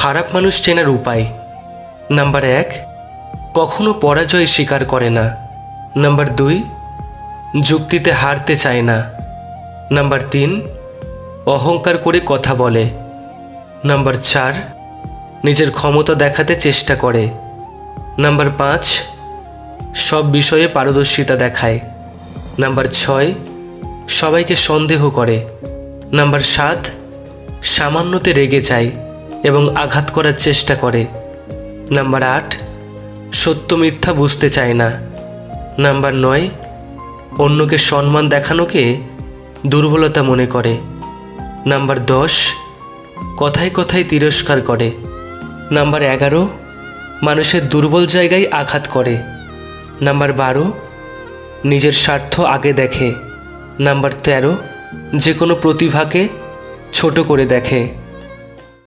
খারাপ মানুষ চেনার উপায়। নাম্বার 1, কখনো পরাজয় স্বীকার করে না। নাম্বার 2, যুক্তিতে হারতে চায় না। নাম্বার 3, অহংকার করে কথা বলে। নাম্বার 4, নিজের ক্ষমতা দেখাতে চেষ্টা করে। নাম্বার 5, সব বিষয়ে পারদর্শিতা দেখায়। নাম্বার 6, সবাইকে সন্দেহ করে। নাম্বার 7, সামান্যতে রেগে যায় এবং আঘাত করার চেষ্টা করে। নাম্বার 8, সত্য মিথ্যা বুঝতে চায় না। নাম্বার 9, অন্যকে সম্মান দেখানোকে দুর্বলতা মনে করে। নাম্বার 10, কথায় কথায় তিরস্কার করে। নাম্বার 11, মানুষের দুর্বল জায়গায় আঘাত করে। নাম্বার 12, নিজের স্বার্থ আগে দেখে। নাম্বার 13, যে কোনো প্রতিভাকে ছোট করে দেখে।